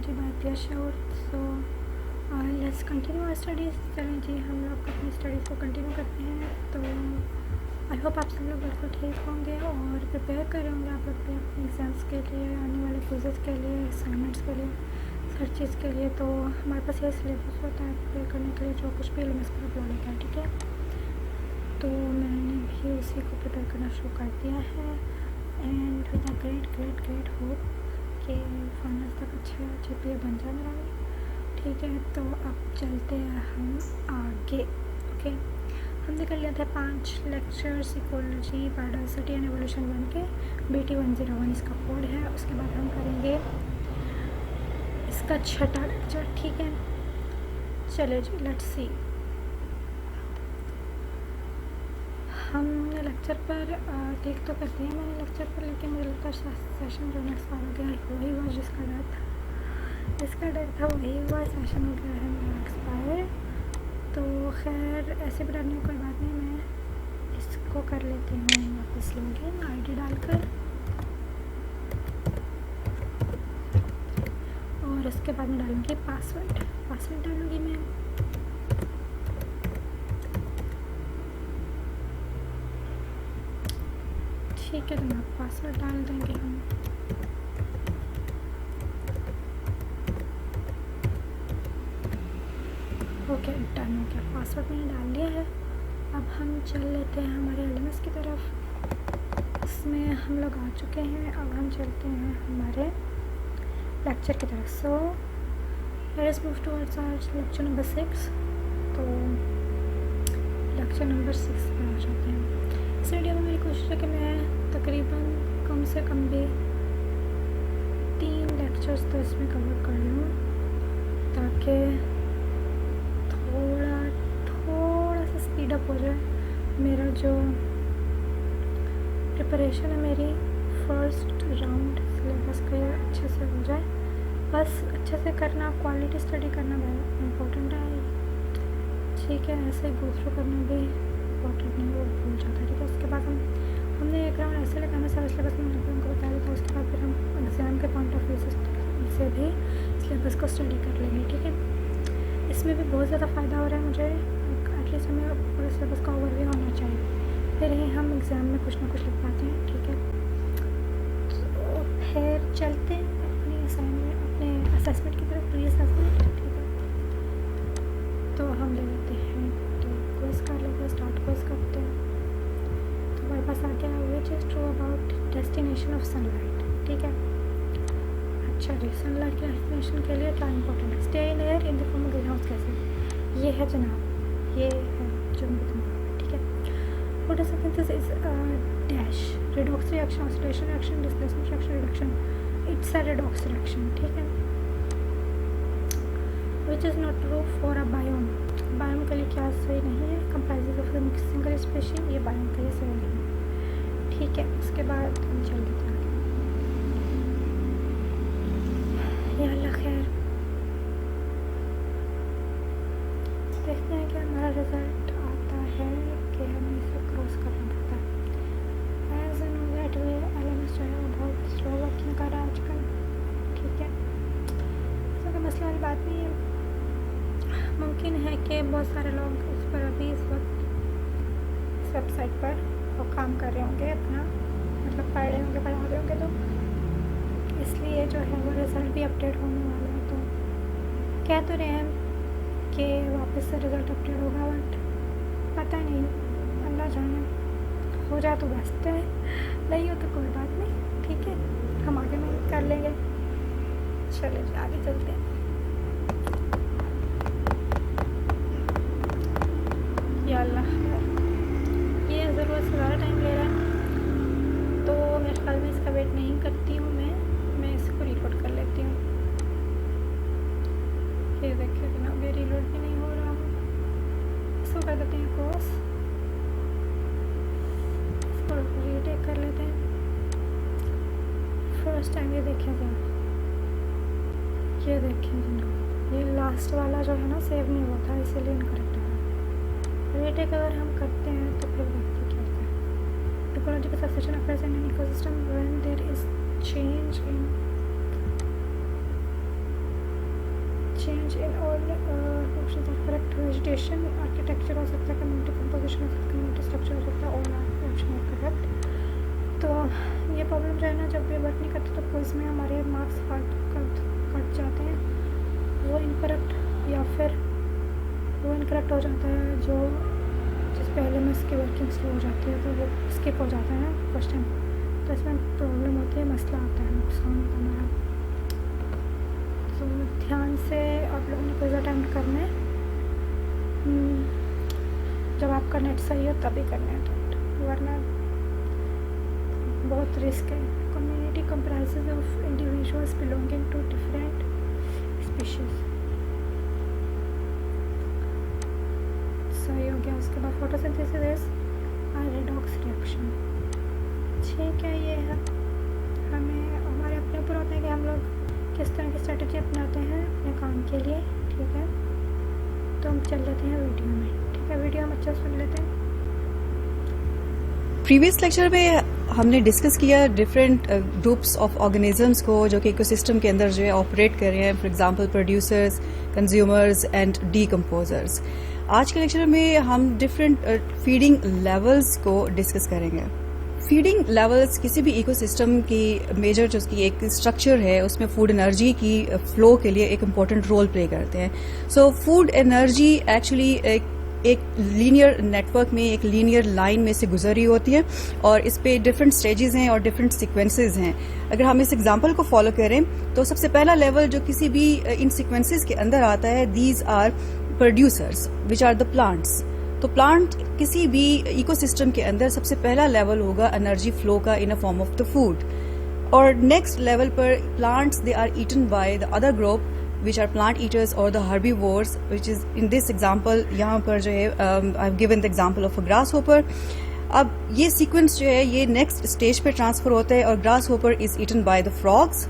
जी बात या sure. So let's continue our studies. चलें जी, हम लोग अपनी स्टडीज़ को कंटिन्यू करते हैं। तो आई होप आप सब लोग बिल्कुल ठीक होंगे और प्रिपेयर कर रहे होंगे आप लोग भी अपने एग्ज़ाम्स के लिए, आने वाले क्विज़ेस के लिए, असाइनमेंट्स के लिए, हर चीज़ के लिए। तो हमारे पास ये सिलेबस होता है प्रिपेयर करने के लिए, जो कुछ भी एलएमएस पर अपलोड होता है, ठीक है। तो मैंने भी उसी को प्रिपेयर करना शुरू कर दिया है and with a great hope कि फाइनल तक अच्छा GPA बन जाए मेरा भी, ठीक है। तो अब चलते हैं हम आगे। ओके, हमने कर लिया था 5 lectures ecology, biodiversity and evolution बन के BT 101 इसका कोड है। उसके बाद हम करेंगे इसका 6था लेक्चर, ठीक है। चले जी, लेट्स सी। हमने लेक्चर पर क्लिक तो कर दिया मैंने लेक्चर पर, लेकिन मुझे लगता है सेशन जो नेक्स्ट बार हो गया वही हुआ जिसका डर था वही हुआ, सेशन हो गया है मेरा एक्सपायर। तो खैर ऐसे भी डरने की कोई बात नहीं, मैं इसको कर लेती हूँ वापस लॉगिन ID डालकर, और उसके बाद मैं डालूँगी पासवर्ड डालूँगी मैं। ठीक है, तो मैं पासवर्ड डाल देंगे हम। ओके, डन हो गया, पासवर्ड मैंने डाल दिया है। अब हम चल लेते हैं हमारे एलएमएस की तरफ। इसमें हम लोग आ चुके हैं, अब हम चलते हैं हमारे लेक्चर की तरफ। So let us move towards our lecture number 6। तो लेक्चर नंबर 6 पे आ जाते हैं। इस वीडियो में मेरी कोशिश है कि मैं तकरीबन कम से कम भी 3 लेक्चर्स तो इसमें कवर कर लूँ, ताकि थोड़ा सा स्पीड अप हो जाए मेरा जो प्रिपरेशन है मेरी फर्स्ट राउंड सिलेबस का, अच्छे से हो जाए। बस अच्छे से करना, क्वालिटी स्टडी करना बहुत इम्पोर्टेंट है, ठीक है। ऐसे गो थ्रू करना भी इम्पोर्टेंट नहीं, वो भूल जाता है, ठीक है। उसके बाद हमने एक राउंड ऐसे लगाना सारा सिलेबस में उनको बता दिया था। उसके बाद फिर हम एग्ज़ाम के पॉइंट ऑफ व्यू से भी सिलेबस को स्टडी कर लेंगे, ठीक है। इसमें भी बहुत ज़्यादा फ़ायदा हो रहा है मुझे, एटलीस्ट हमें पूरे सिलेबस का ओवरव्यू होना चाहिए, फिर ही हम एग्ज़ाम में कुछ ना कुछ लिख पाते हैं, ठीक है। तो फिर चलते हैं अपने असाइनमेंट, अपने असेसमेंट की तरफ, प्री असेसमेंट, ठीक है। तो हम ले लेते हैं, तो क्विज़ कर लेते, स्टार्ट क्विज़ करते हैं। तो हमारे पास आ गया which is true about destination of sunlight, ठीक है। अच्छा जी, सनलाइट के डेस्टिनेशन के लिए क्या इंपॉर्टेंट है? Stay in air in the form of green house gases, ये है जनाब, ये है जो मुझे दिमाग, ठीक है। Photosynthesis is dash redox reaction, oxidation reaction, displacement reaction, reduction, it's a redox reaction, ठीक है। Which is not true for a biome, biome के लिए क्या सही नहीं है? कंप्राइजेज ऑफ सिंगल स्पेशीज, ये बायोम के लिए सही नहीं है, ठीक है। उसके बाद हम चल लेते हैं या अल्लाह खैर, देखते हैं कि हमारा रिज़ल्ट आता है कि हमें इसे क्रॉस करना पड़ता है। As an that way LMS जो है वो बहुत स्लो वर्किंग कर रहा है आजकल, ठीक है। ऐसा कोई मसला वाली बात नहीं है। मुमकिन है कि बहुत सारे लोग उस पर अभी इस वक्त इस वेबसाइट पर वो काम कर रहे होंगे, अपना मतलब पढ़ रहे होंगे, पढ़ा रहे होंगे, तो इसलिए जो है वो रिज़ल्ट भी अपडेट होने वाला है। तो कह तो रहे हैं कि वापस से रिज़ल्ट अपडेट होगा, बट पता नहीं, अल्लाह जाने, हो जाए तो बेस्ट है, नहीं हो तो कोई बात नहीं, ठीक है। हम आगे मेहनत कर लेंगे। चले आगे चलते हैं। या अल्लाह, ये ज़रूरत से ज़्यादा टाइम ले रहा है, तो मेरे ख्याल में इसका वेट नहीं करती हूँ मैं इसको रीलोड कर लेती हूँ। ये देखिए जनाब, ये रीलोड भी नहीं हो रहा, इसको कर देते हैं क्रॉस, इसको रीटेक कर लेते हैं। फर्स्ट टाइम ये देखिए जनाब, ये देखिए जनाब, ये लास्ट वाला जो है ना सेव नहीं हुआ था, इसीलिए इनकरेक्ट आ रहा है। रीटेक अगर हम करते हैं तो फिर देखिए क्या होता है। Ecological succession occurs in an ecosystem when there is change in change in all options are correct. Vegetation architecture हो सकता है, कम्युनिटी कंपोजिशन हो सकता है, कम्युनिटी स्ट्रक्चर हो सकता है, ऑल ऑप्शन आर करेक्ट। तो ये प्रॉब्लम जो है ना, जब भी वर्क नहीं करते तो क्विज में हमारे मार्क्स कट जाते हैं, वो इनकरेक्ट या फिर वो इनकरेक्ट हो जाता है जो जिस पे एलिमेंट्स की वर्किंग स्लो हो जाती है, तो वो स्किप हो जाता है ना क्वेश्चन, तो इसमें प्रॉब्लम होती है, मसला आता है, नुकसान होता है हमारा। तो ध्यान से आप लोगों ने क्विज अटेम्प्ट करना है, जब आपका नेट सही हो तभी करना है अटेम्प्ट, वरना बहुत रिस्क है। Community comprises of individuals belonging to different species, सही हो गया। उसके बाद फोटोसिंथेसिस इज रेडॉक्स रिएक्शन। ठीक है, ये है हमें हमारे अपने ऊपर होता है कि हम लोग किस तरह की स्ट्रेटजी अपनाते हैं अपने काम के लिए। ठीक है, तो हम चल लेते हैं वीडियो में। ठीक है, वीडियो हम अच्छा सुन लेते हैं। प्रीवियस लेक्चर में हमने डिस्कस किया डिफरेंट ग्रुप्स ऑफ ऑर्गेनिजम्स को जो कि इकोसिस्टम के अंदर जो है ऑपरेट कर रहे हैं, for example producers, consumers and decomposers. आज के लेक्चर में हम डिफरेंट फीडिंग लेवल्स को डिस्कस करेंगे। फीडिंग लेवल्स किसी भी इकोसिस्टम की मेजर जो उसकी एक स्ट्रक्चर है उसमें फूड एनर्जी की फ्लो के लिए एक इम्पॉर्टेंट रोल प्ले करते हैं। सो फूड एनर्जी एक्चुअली एक लीनियर नेटवर्क में, एक लीनियर लाइन में से गुजरी होती है और इस पे डिफरेंट स्टेजेस हैं और डिफरेंट सीक्वेंसेस हैं। अगर हम इस एग्जांपल को फॉलो करें तो सबसे पहला लेवल जो किसी भी इन सीक्वेंसेस के अंदर आता है, these are producers which are the plants. तो प्लांट किसी भी इकोसिस्टम के अंदर सबसे पहला लेवल होगा एनर्जी फ्लो का in a form of the food. और नेक्स्ट लेवल पर plants they are eaten by the other group which are plant eaters or the herbivores, which is in this example यहाँ पर जो है I've given the example of a grasshopper। अब ये sequence जो है ये next stage पे transfer होता है और grasshopper is eaten by the frogs।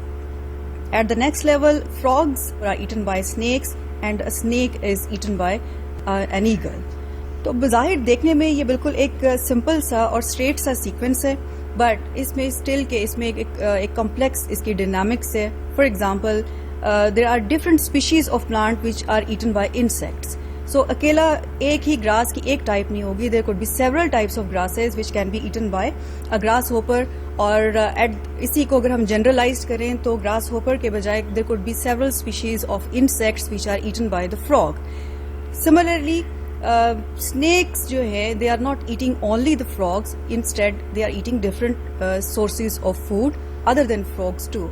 At the next level frogs are eaten by snakes and a snake is eaten by an eagle। तो बज़ाहिर देखने में ये बिल्कुल एक सिंपल सा और स्ट्रेट सा सीक्वेंस है, बट इसमें स्टिल के इसमें एक कॉम्प्लेक्स इसकी डायनामिक्स है। For example there are different species of plant which are eaten by insects। So अकेला एक ही ग्रास की एक टाइप नहीं होगी, there could be several types of grasses which can be eaten by a grasshopper। और इसी को अगर हम जनरलाइज करें तो grasshopper के बजाय there could be several species of insects which are eaten by the frog। Similarly snakes जो है they are not eating only the frogs, instead they are eating different sources of food other than frogs too।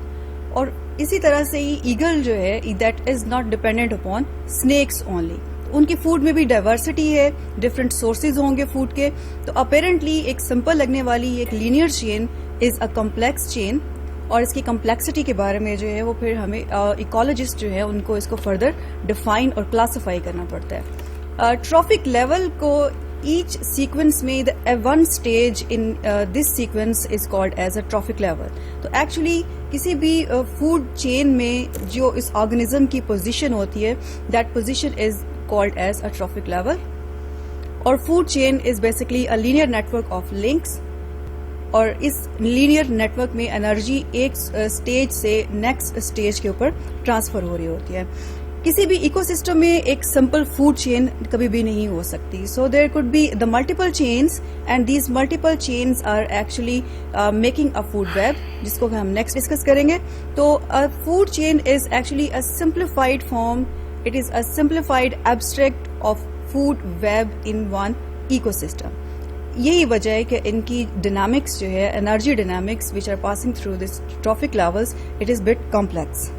और इसी तरह से ही eagle जो है that is not dependent upon snakes only, उनकी food में भी डाइवर्सिटी है, डिफरेंट सोर्सेज होंगे फूड के। तो अपेरेंटली एक सिंपल लगने वाली एक linear chain is a complex chain, और इसकी कॉम्प्लेक्सिटी के बारे में जो है वो फिर हमें इकोलॉजिस्ट जो है उनको इसको फर्दर डिफाइन और क्लासिफाई करना पड़ता है। ट्रॉफिक लेवल को each sequence में the one stage in this sequence is called as a trophic level। तो actually किसी भी food chain में जो इस organism की position होती है that position is called as a trophic level। और food chain is basically a linear network of links, और इस linear network में energy एक stage से next stage के ऊपर transfer हो रही होती है। किसी भी इकोसिस्टम में एक सिंपल फूड चेन कभी भी नहीं हो सकती। So there could be the multiple chains and these multiple chains are actually making a food web, जिसको हम नेक्स्ट डिस्कस करेंगे। तो a food chain is actually a simplified form, it is a simplified abstract of food web in one ecosystem. यही वजह है कि इनकी dynamics जो है, energy dynamics which are passing through this trophic levels, it is bit complex.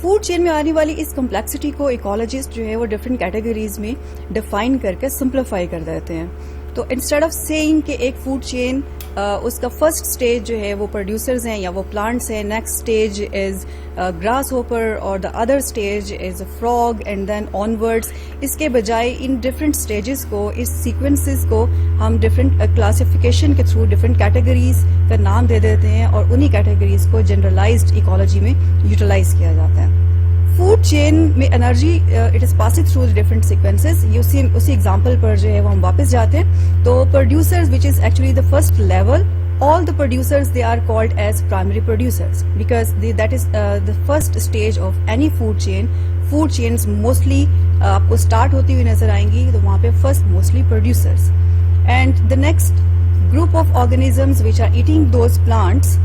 Food chain में आने वाली इस कॉम्प्लेक्सिटी को इकोलॉजिस्ट जो है वो डिफरेंट कैटेगरीज में डिफाइन करके सिंप्लीफाई कर देते हैं। तो इंस्टेड ऑफ सेइंग कि एक फूड चेन उसका फर्स्ट स्टेज जो है वो प्रोड्यूसर्स हैं या वो प्लांट्स हैं, next stage is grasshopper और the other stage is frog and then onwards, इसके बजाय इन डिफरेंट स्टेजेस को, इस सीक्वेंसेस को हम डिफरेंट क्लासिफिकेशन के थ्रू डिफरेंट कैटेगरीज का नाम दे देते हैं और उन्हीं कैटेगरीज को जनरलाइज्ड इकोलॉजी में यूटिलाइज किया जाता है। फूड चेन में energy it is passing through different sequences. उसी एग्जांपल पर जो है वो हम वापस जाते हैं। तो producers which is actually the first level all the producers, they are called as primary producers because that is the first stage of any food chain. Food chains mostly आपको start होती हुई नजर आएंगी, तो वहाँ पे first mostly producers, and the next group of organisms which are eating those plants,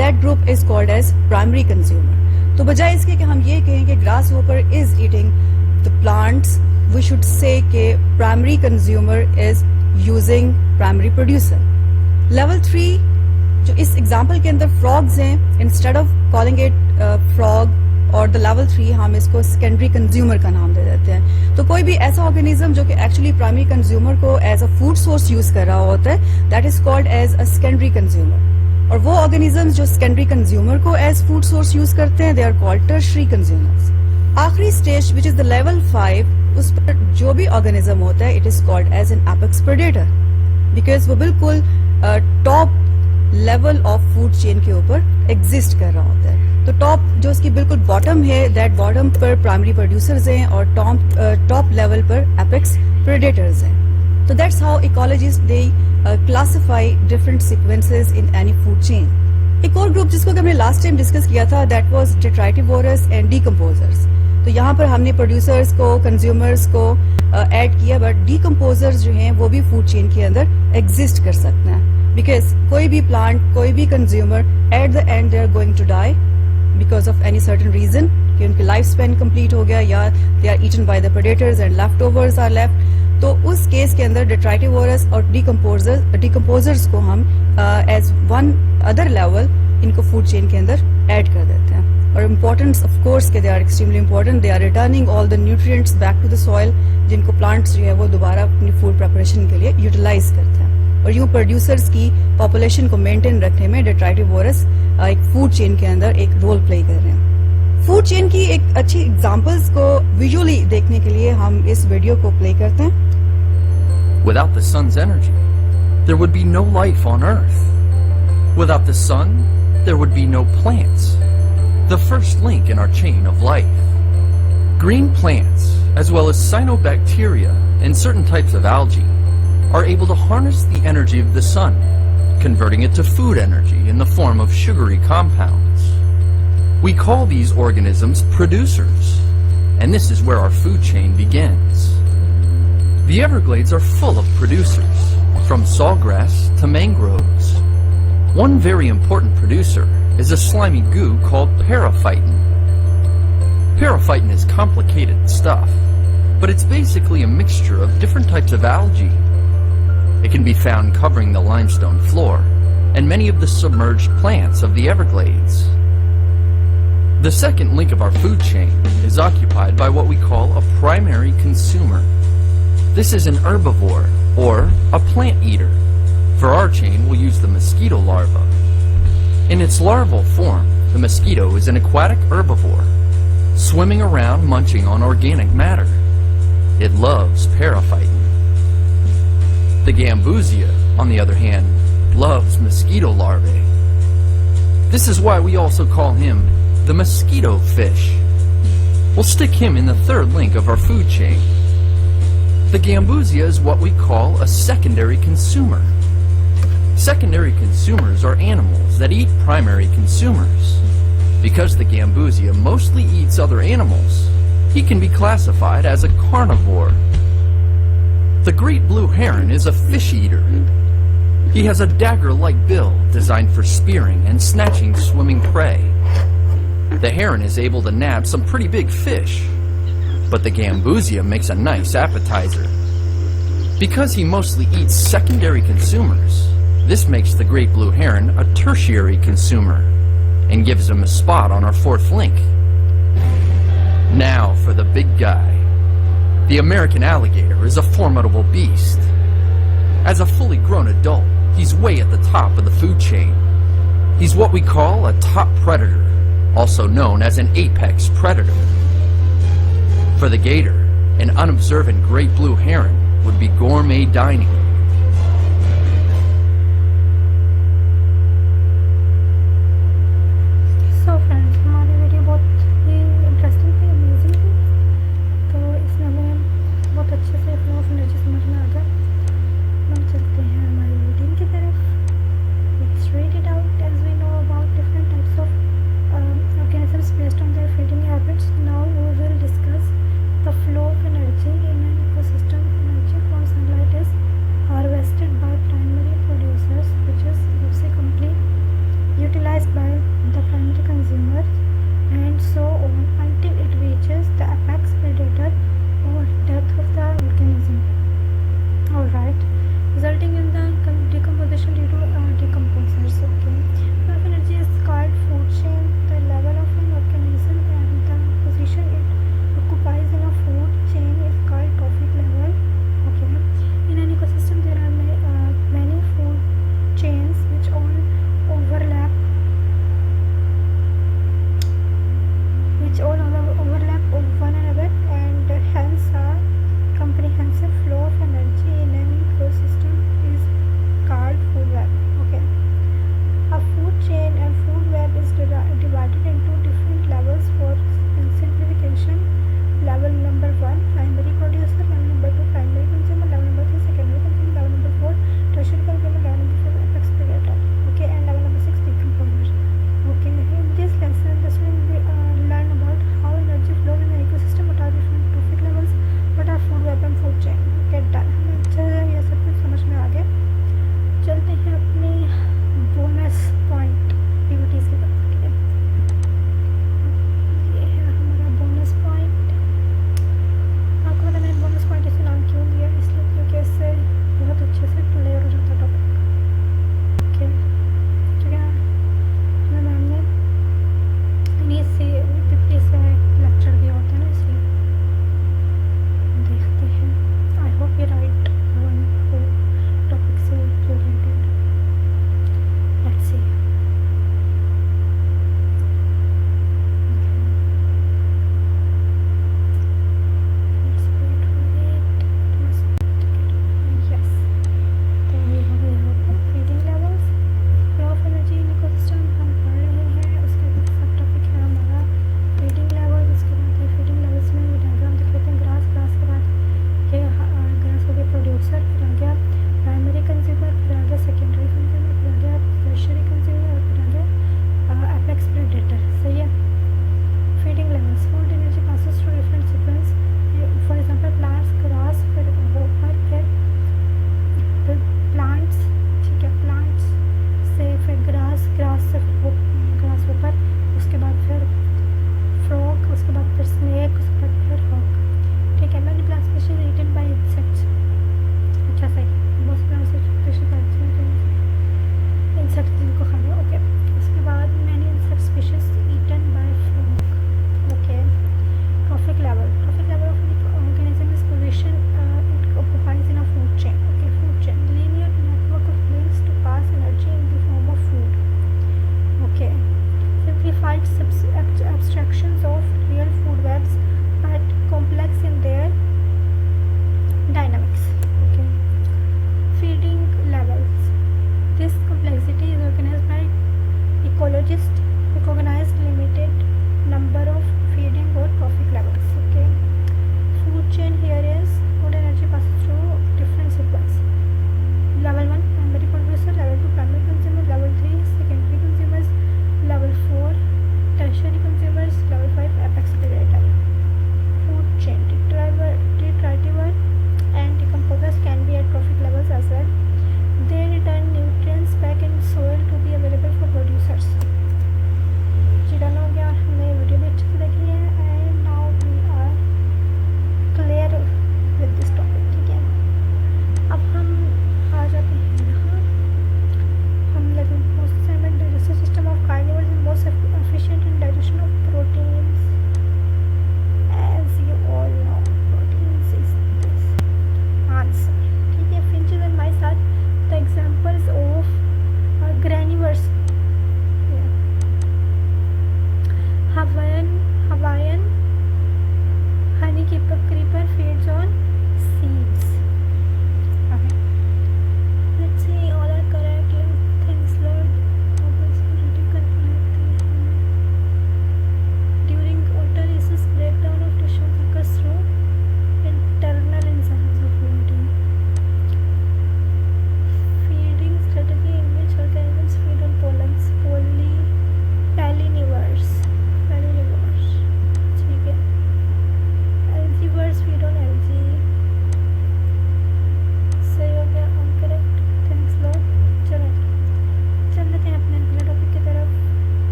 that group is called as primary consumer. तो बजाय इसके कि हम ये कहें कि grasshopper is eating the plants, we should say कि primary consumer is using primary producer. Level 3 जो इस एग्जाम्पल के अंदर frogs हैं, instead of calling it frog और द लेवल 3 हम इसको सेकेंडरी कंज्यूमर का नाम दे देते हैं. तो कोई भी ऐसा ऑर्गेनिज्म जो कि एक्चुअली प्राइमरी कंज्यूमर को as a food source use कर रहा होता है, that is called as a secondary consumer. और वो ऑर्गेनिजम्स जो सेकेंडरी कंज्यूमर को एज फूड सोर्स यूज करते हैं, they are called tertiary consumers. आखिरी stage which is the level 5, उस पर जो भी ऑर्गेनिज्म होता है, it is called as an apex predator because वो बिल्कुल top level of food chain के ऊपर एग्जिस्ट कर रहा होता है. तो टॉप जो उसकी बिल्कुल बॉटम है, दैट बॉटम पर प्राइमरी प्रोड्यूसर्स हैं और टॉप लेवल पर एपेक्स प्रेडेटर्स हैं. तो that's how ecologist they classify different sequences in any food chain. एक और ग्रुप जिसको हमने लास्ट टाइम डिस्कस किया था, दैट वाज डेट्राइटिवोरस एंड डीकम्पोजर्स. तो यहाँ पर हमने प्रोड्यूसर्स को, कंज्यूमर्स को ऐड किया, बट डीकम्पोजर्स जो हैं वो भी फूड चेन के अंदर एग्जिस्ट कर सकते हैं बिकॉज कोई भी प्लांट, कोई भी consumer at the end they are going to die because of any certain reason कि उनकी लाइफ स्पेन कंप्लीट हो गया या they are eaten by the predators and leftovers are left. तो उस केस के अंदर डेट्राइटिवोरस और डिकम्पोजर्स को हम एज वन अदर लेवल इनको फूड चेन के अंदर ऐड कर देते हैं. और इम्पोर्टेंस ऑफ कोर्स के they are extremely important. They are returning all the nutrients back to the soil जिनको प्लांट्स जो है वो दोबारा अपनी फूड प्रिपरेशन के लिए यूटिलाइज करते हैं. और यूं प्रोड्यूसर्स की पॉपुलेशन को मेंटेन रखने में डेट्राइटिवोरस एक फूड चेन के अंदर एक रोल प्ले कर रहे हैं. फूड चेन की एक अच्छी एग्जांपल्स को विजुअली देखने के लिए हम इस वीडियो को प्ले करते हैं. Without the sun's energy, there would be no life on Earth. Without the sun, there would be no plants, the first link in our chain of life. Green plants, as well as cyanobacteria and certain types of algae, are able to harness the energy of the sun, converting it to food energy in the form of sugary compounds. We call these organisms producers, and this is where our food chain begins. The Everglades are full of producers, from sawgrass to mangroves. One very important producer is a slimy goo called periphyton. Periphyton is complicated stuff, but it's basically a mixture of different types of algae. It can be found covering the limestone floor and many of the submerged plants of the Everglades. The second link of our food chain is occupied by what we call a primary consumer. This is an herbivore or a plant eater. For our chain, we'll use the mosquito larva. In its larval form, the mosquito is an aquatic herbivore, swimming around munching on organic matter. It loves periphyton. The gambusia, on the other hand, loves mosquito larvae. This is why we also call him the mosquito fish. We'll stick him in the third link of our food chain. The gambusia is what we call a secondary consumer. Secondary consumers are animals that eat primary consumers. Because the gambusia mostly eats other animals, he can be classified as a carnivore. The great blue heron is a fish eater. He has a dagger-like bill designed for spearing and snatching swimming prey. The heron is able to nab some pretty big fish, but the gambusia makes a nice appetizer. Because he mostly eats secondary consumers, this makes the great blue heron a tertiary consumer and gives him a spot on our fourth link. Now for the big guy. The American alligator is a formidable beast. As a fully grown adult, he's way at the top of the food chain. He's what we call a top predator, also known as an apex predator. For the gator, an unobservant great blue heron would be gourmet dining. So friends, हमारी video बहुत ही interesting थी, amazing थी. तो इसमें हमें बहुत अच्छे से फ्लो ऑफ एनर्जी समझ में आ गया. हम चलते हैं हमारी रूटीन की तरफ.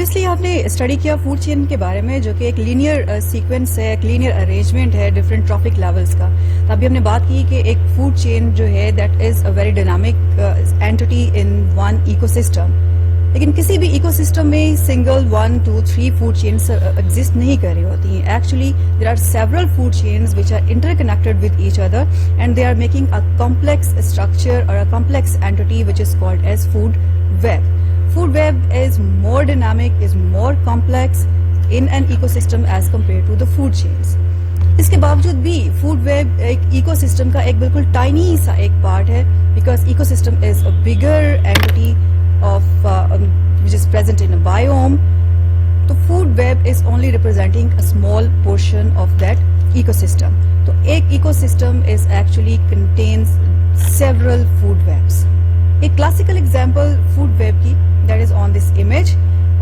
प्रीवियसली आपने स्टडी किया फूड चेन के बारे में, जो कि एक लीनियर सीक्वेंस है, एक लीनियर अरेंजमेंट है डिफरेंट ट्रॉफिक लेवल्स का। तो अभी हमने बात की कि एक फूड चेन जो है that is a very dynamic entity in one ecosystem. लेकिन किसी भी इकोसिस्टम में सिंगल 1, 2, 3 फूड चेन्स एग्जिस्ट नहीं कर रही होती हैं। Actually there are several food chains which are interconnected with each other and they are making a complex structure और a complex entity which is called as food web. Food web is more dynamic, is more complex in an ecosystem as compared to the food chains. इसके बावजूद भी food web एक ecosystem का एक बिल्कुल tiny सा एक पार्ट है, because ecosystem is a bigger entity of which is present in a biome. तो food web is only representing a small portion of that ecosystem. तो एक ecosystem is actually contains several food webs. एक classical example food web की that is on this image,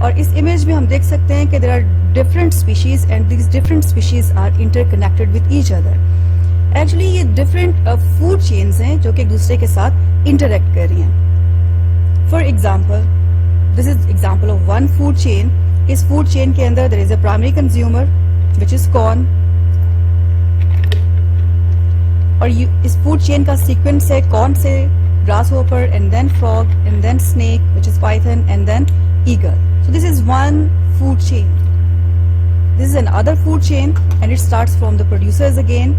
और इस image में हम देख सकते हैं कि there are different species and this different species are interconnected with each other. Actually ये डिफरेंट फूड चेन्स हैं जो कि एक दूसरे के साथ इंटरेक्ट कर रही हैं। For example, this is example of one food chain. इस फूड चेन के अंदर there is a primary consumer which is corn, और इस फूड चेन का सीक्वेंस है कॉर्न से grasshopper and then frog and then snake which is python and then eagle. So this is one food chain. This is another food chain and it starts from the producers again,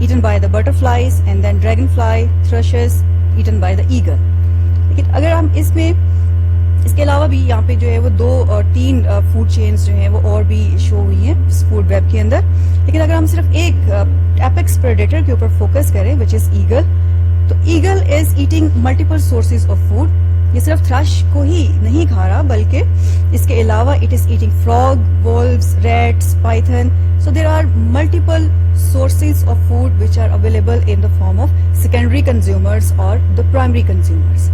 eaten by the butterflies and then dragonfly, thrushes eaten by the eagle. लेकिन अगर हम इसके अलावा भी यहाँ पे जो है वो 2 और 3 फूड चेन्स जो हैं वो और भी शो हुई हैं इस फूड वेब के अंदर। लेकिन अगर हम सिर्फ एक एपेक्स प्रेडेटर के ऊपर फोकस करें विच इज ईगल, तो eagle is eating multiple sources of food. ये सिर्फ थ्रश को ही नहीं खा रहा बल्कि इसके अलावा it is eating frog, wolves, rats, python. So there are multiple sources of food which are available in the form of secondary consumers और द प्राइमरी कंज्यूमर्स।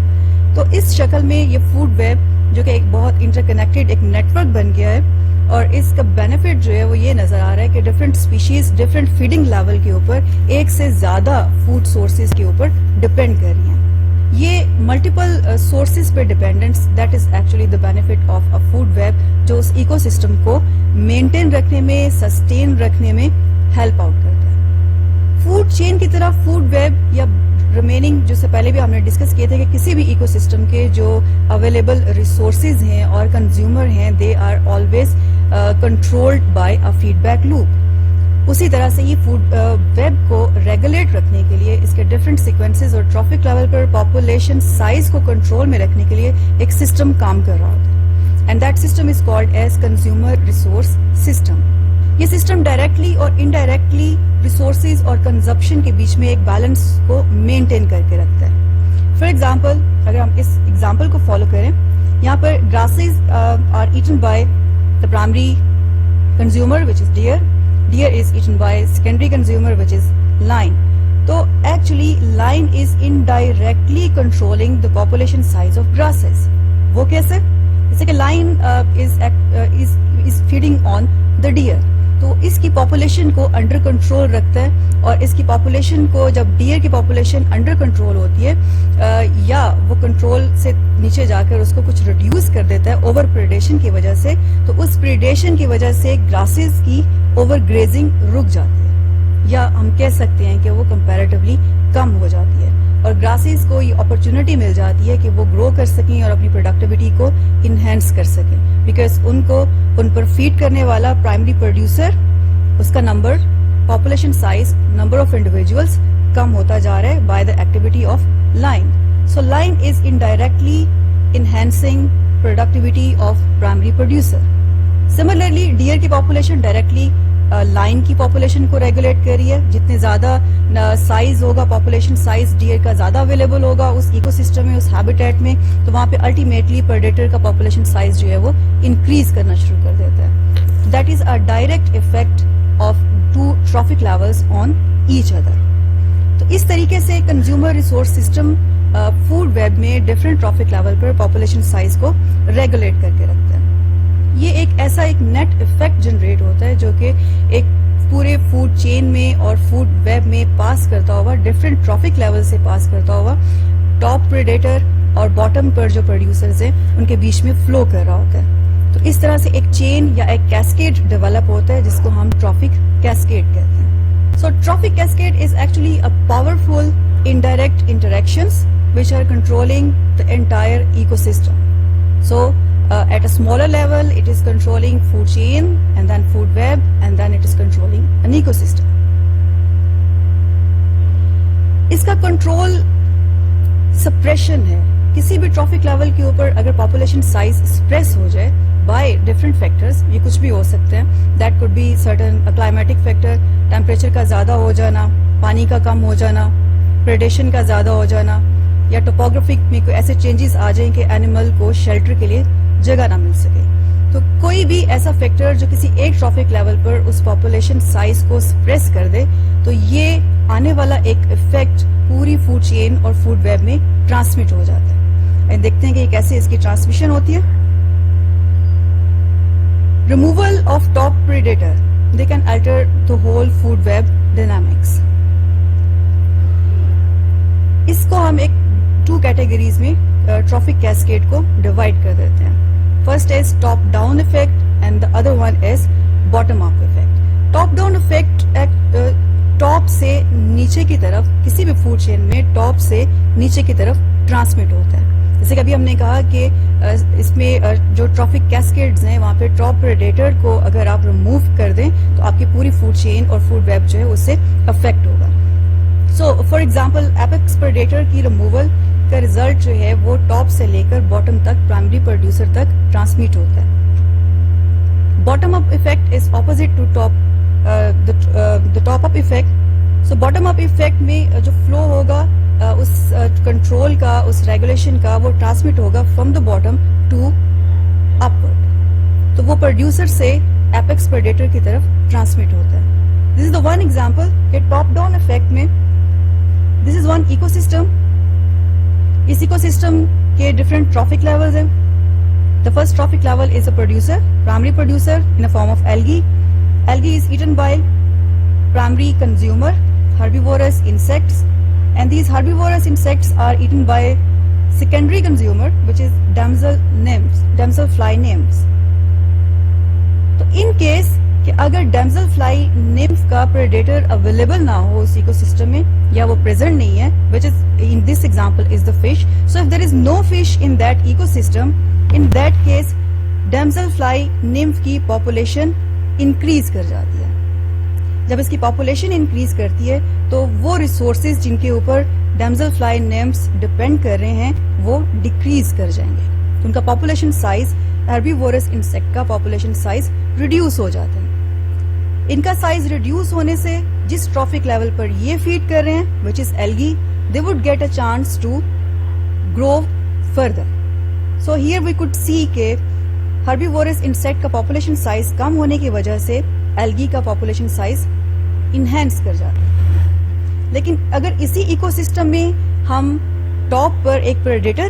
तो इस शक्ल में ये फूड वेब जो कि एक बहुत इंटरकनेक्टेड एक नेटवर्क बन गया है, और इसका बेनिफिट जो है वो ये नजर आ रहा है कि different species different feeding level के ऊपर एक से ज्यादा फूड सोर्सेज के ऊपर डिपेंड कर रही हैं। ये मल्टीपल सोर्सेज पे dependence that is actually the benefit of a food web, जो उस इकोसिस्टम को मेंटेन रखने में, सस्टेन रखने में हेल्प आउट करता है। फूड चेन की तरह फूड वेब या रिमेनिंग जिससे पहले भी हमने डिस्कस किए थे कि किसी भी इकोसिस्टम के जो अवेलेबल रिसोर्सेज हैं और कंज्यूमर हैं they are always controlled by a feedback loop. उसी तरह से ये फूड वेब को रेगुलेट रखने के लिए, इसके डिफरेंट सीक्वेंसेस और ट्रॉफिक लेवल पर पॉपुलेशन साइज को कंट्रोल में रखने के लिए एक सिस्टम काम कर रहा होता है, and that system is called as consumer resource system. ये सिस्टम डायरेक्टली और इनडायरेक्टली रिसोर्सेज और कंजप्शन के बीच में एक बैलेंस को मेंटेन करके रखता है। फॉर एग्जांपल, अगर हम इस एग्जांपल को फॉलो करें, यहाँ पर grasses are eaten by the primary consumer which is deer, deer is eaten by secondary consumer which is lion. तो actually lion is indirectly controlling the population size of grasses. वो कैसे? जैसे कि lion is feeding on the deer, तो इसकी population को under control रखता है, और इसकी पॉपुलेशन को जब डियर की पॉपुलेशन अंडर कंट्रोल होती है या वो कंट्रोल से नीचे जाकर उसको कुछ रिड्यूस कर देता है ओवर प्रेडेशन की वजह से, तो उस प्रेडेशन की वजह से ग्रासेस की ओवर ग्रेजिंग रुक जाती है, या हम कह सकते हैं कि वो कंपैरेटिवली कम हो जाती है, और ग्रासेस को ये अपॉर्चुनिटी मिल जाती है कि वो ग्रो कर सकें और अपनी प्रोडक्टिविटी को इनहेंस कर सकें, बिकॉज उन पर फीड करने वाला प्राइमरी प्रोड्यूसर, उसका number, population size, number of individuals कम होता जा रहा है by the activity of lion. So lion is indirectly enhancing productivity of primary producer. Similarly deer की पॉपुलेशन डायरेक्टली लाइन की पॉपुलेशन को रेगुलेट कर रही है। जितने ज्यादा साइज होगा, पॉपुलेशन साइज डियर का ज्यादा अवेलेबल होगा उस इकोसिस्टम में, उस हैबिटेट में, तो वहां पे अल्टीमेटली प्रेडेटर का पॉपुलेशन साइज जो है वो इंक्रीज करना शुरू कर देता है। That is a direct effect of two trophic levels on each other. तो इस तरीके से consumer resource system food web में डिफरेंट ट्रॉफिक लेवल पर पॉपुलेशन साइज को रेगुलेट करके रखता है। ये एक ऐसा एक नेट इफेक्ट जनरेट होता है जो कि एक पूरे फूड चेन में और फूड वेब में पास करता हुआ, डिफरेंट ट्रॉफिक लेवल से पास करता हुआ, टॉप प्रेडेटर और बॉटम पर जो प्रोड्यूसर्स हैं उनके बीच में फ्लो कर रहा होता है। तो तो इस तरह से एक चेन या एक कैस्केड डेवलप होता है जिसको हम ट्रॉफिक कैस्केड कहते हैं. So trophic cascade is actually a powerful indirect interactions which are controlling the entire ecosystem. So at a smaller level it is controlling food chain and then food web and then it is controlling an ecosystem. इसका control suppression है. किसी भी trophic level के ऊपर अगर population size स्प्रेस हो जाए by different factors, ये कुछ भी हो सकते हैं, that could be certain climatic factor, temperature का ज्यादा हो जाना, पानी का कम हो जाना, प्रेडेशन का ज्यादा हो जाना, या टोपोग्राफिक में कोई ऐसे चेंजेस आ जाए कि एनिमल को शेल्टर के लिए जगह ना मिल सके. तो कोई भी ऐसा फैक्टर जो किसी एक ट्रॉफिक लेवल पर उस पॉपुलेशन साइज को स्प्रेस कर दे, तो ये आने वाला एक इफेक्ट पूरी फूड चेन और फूड वेब में ट्रांसमिट हो जाता है. देखते हैं कि कैसे इसकी ट्रांसमिशन होती है. Removal of top predator, they can alter the whole food web dynamics. इसको हम एक 2 कैटेगरीज में ट्रॉफिक कैस्केड को डिवाइड कर देते हैं. First is top down effect and the other one is bottom up effect. Top down effect top से नीचे की तरफ, किसी भी फूड चेन में टॉप से नीचे की तरफ ट्रांसमिट होता है. जैसे कि अभी हमने कहा कि इसमें जो ट्रॉफिक कैस्केड्स हैं वहां पे टॉप प्रेडेटर को अगर आप रिमूव कर दें तो आपकी पूरी फूड चेन और फूड वेब जो है उससे अफेक्ट होगा. So for example apex predator की रिमूवल का रिजल्ट जो है वो टॉप से लेकर बॉटम तक, प्राइमरी प्रोड्यूसर तक ट्रांसमिट होता है. Bottom up effect is opposite to the top up effect. So bottom up effect में जो फ्लो होगा उस कंट्रोल का, उस रेगुलेशन का, वो ट्रांसमिट होगा from the bottom to upward. तो वो प्रोड्यूसर से एपेक्स प्रेडेटर की तरफ ट्रांसमिट होता है. This is the one example कि टॉप डाउन इफेक्ट में दिस इज वन इकोसिस्टम. इस इकोसिस्टम के डिफरेंट ट्रॉफिक लेवल्स हैं. The first trophic level is a producer, primary producer in a form of algae. Algae is eaten by primary consumer, herbivorous insects, and these herbivorous insects are eaten by secondary consumer which is damselfly nymphs. तो in case कि अगर damselfly nymph का predator available ना हो उस ecosystem में या वो present नहीं है, which is in this example is the fish. So if there is no fish in that ecosystem, in that case damselfly nymph की population increase कर जाती है. जब इसकी पॉपुलेशन इंक्रीज करती है तो वो रिसोर्सेज जिनके ऊपर डैमसेलफ्लाई निम्फ्स डिपेंड कर रहे हैं वो डिक्रीज कर जाएंगे. तो उनका पॉपुलेशन साइज, हर्बीवोरस इंसेक्ट का पॉपुलेशन साइज रिड्यूस हो जाता है. इनका साइज रिड्यूस होने से जिस ट्रॉफिक लेवल पर ये फीड कर रहे हैं which is algae, they would get a chance to grow further. So here we could see के हर्बीवोरस इंसेक्ट का पॉपुलेशन साइज कम होने की वजह से एल्गी का पॉपुलेशन साइज इनहेंस कर जाता है. लेकिन अगर इसी इकोसिस्टम में हम टॉप पर एक प्रेडेटर